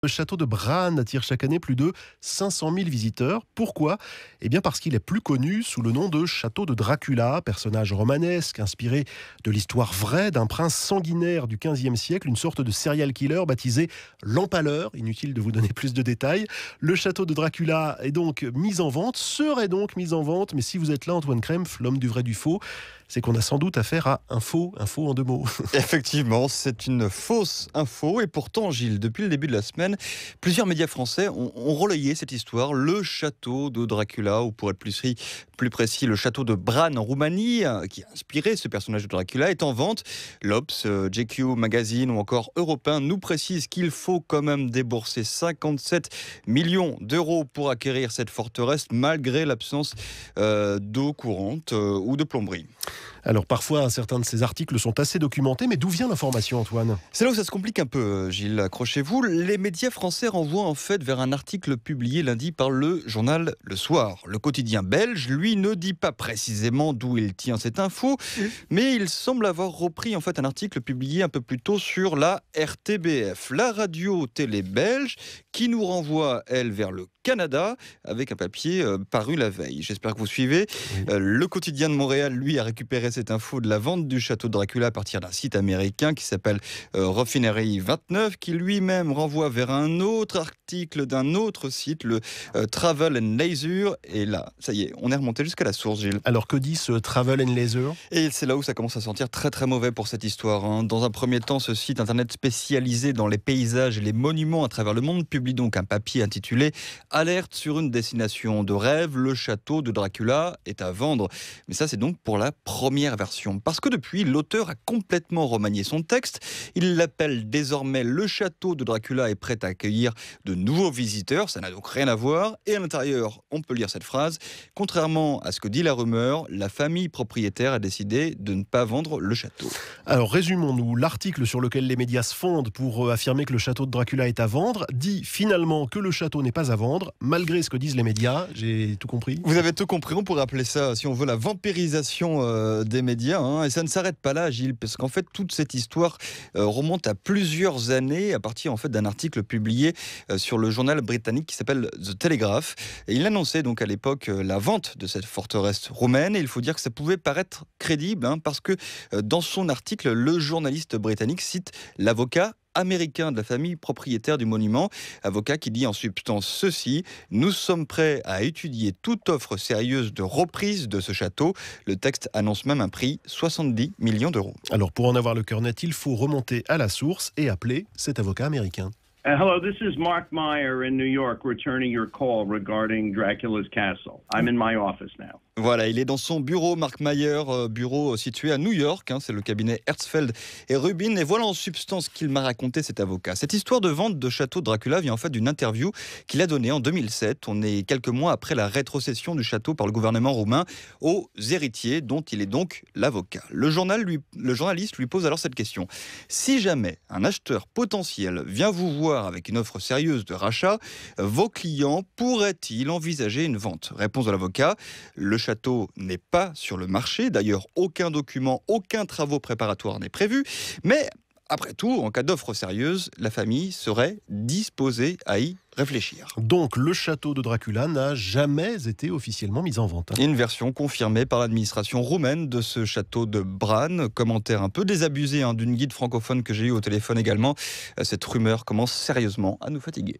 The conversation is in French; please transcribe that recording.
Le château de Bran attire chaque année plus de 500 000 visiteurs. Pourquoi ? Eh bien parce qu'il est plus connu sous le nom de château de Dracula, personnage romanesque inspiré de l'histoire vraie d'un prince sanguinaire du XVe siècle, une sorte de serial killer baptisé l'Empaleur. Inutile de vous donner plus de détails. Le château de Dracula est donc mis en vente, serait donc mis en vente, mais si vous êtes là, Antoine Krempf, l'homme du vrai du faux, c'est qu'on a sans doute affaire à un faux en 2 mots. Effectivement, c'est une fausse info. Et pourtant, Gilles, depuis le début de la semaine, plusieurs médias français ont relayé cette histoire. Le château de Dracula, ou pour être plus précis, le château de Bran en Roumanie, qui a inspiré ce personnage de Dracula, est en vente. L'Obs, GQ Magazine ou encore Europe 1 nous précisent qu'il faut quand même débourser 57 millions d'euros pour acquérir cette forteresse, malgré l'absence d'eau courante ou de plomberie. Alors parfois, certains de ces articles sont assez documentés, mais d'où vient l'information, Antoine ? C'est là où ça se complique un peu, Gilles, accrochez-vous. Les médias français renvoient en fait vers un article publié lundi par le journal Le Soir. Le quotidien belge, lui, ne dit pas précisément d'où il tient cette info, mais il semble avoir repris en fait un article publié un peu plus tôt sur la RTBF, la radio-télé belge, qui nous renvoie, elle, vers le Canada, avec un papier paru la veille. J'espère que vous suivez. Le quotidien de Montréal, lui, a récupéré cette info de la vente du château de Dracula à partir d'un site américain qui s'appelle Refinery 29, qui lui-même renvoie vers un autre article d'un autre site, le Travel and Leisure. Et là, ça y est, on est remonté jusqu'à la source, Gilles. Alors que dit ce Travel and Leisure ? Et c'est là où ça commence à sentir très très mauvais pour cette histoire, hein. Dans un premier temps, ce site internet spécialisé dans les paysages et les monuments à travers le monde publie donc un papier intitulé « Alerte sur une destination de rêve, le château de Dracula est à vendre ». Mais ça, c'est donc pour la première version. Parce que depuis, l'auteur a complètement remanié son texte. Il l'appelle désormais « Le château de Dracula est prêt à accueillir de nouveaux visiteurs ». Ça n'a donc rien à voir. Et à l'intérieur, on peut lire cette phrase « Contrairement à ce que dit la rumeur, la famille propriétaire a décidé de ne pas vendre le château ». Alors résumons-nous, l'article sur lequel les médias se fondent pour affirmer que le château de Dracula est à vendre dit finalement que le château n'est pas à vendre, malgré ce que disent les médias. J'ai tout compris ? Vous avez tout compris, on pourrait appeler ça, si on veut, la vampirisation des médias, hein. Et ça ne s'arrête pas là, Gilles, parce qu'en fait, toute cette histoire remonte à plusieurs années, à partir en fait d'un article publié sur le journal britannique qui s'appelle The Telegraph. Et il annonçait donc à l'époque la vente de cette forteresse romaine, et il faut dire que ça pouvait paraître crédible, hein, parce que dans son article, le journaliste britannique cite l'avocat américain de la famille propriétaire du monument, avocat qui dit en substance ceci: nous sommes prêts à étudier toute offre sérieuse de reprise de ce château. Le texte annonce même un prix 70 millions d'euros. Alors pour en avoir le cœur net, il faut remonter à la source et appeler cet avocat américain. Hello, this is Mark Meyer in New York returning your call regarding Dracula's castle. I'm in my office now. Voilà, il est dans son bureau, Mark Meyer, bureau situé à New York, hein, c'est le cabinet Hertzfeld et Rubin, et voilà en substance qu'il m'a raconté cet avocat. Cette histoire de vente de château de Dracula vient en fait d'une interview qu'il a donnée en 2007. On est quelques mois après la rétrocession du château par le gouvernement roumain aux héritiers, dont il est donc l'avocat. Le journaliste lui pose alors cette question: si jamais un acheteur potentiel vient vous voir avec une offre sérieuse de rachat, vos clients pourraient-ils envisager une vente? Réponse de l'avocat: le château n'est pas sur le marché. D'ailleurs, aucun document, aucun travaux préparatoires n'est prévu. Mais après tout, en cas d'offre sérieuse, la famille serait disposée à y réfléchir. Donc le château de Dracula n'a jamais été officiellement mis en vente. Une version confirmée par l'administration roumaine de ce château de Bran. Commentaire un peu désabusé d'une guide francophone que j'ai eu au téléphone également. Cette rumeur commence sérieusement à nous fatiguer.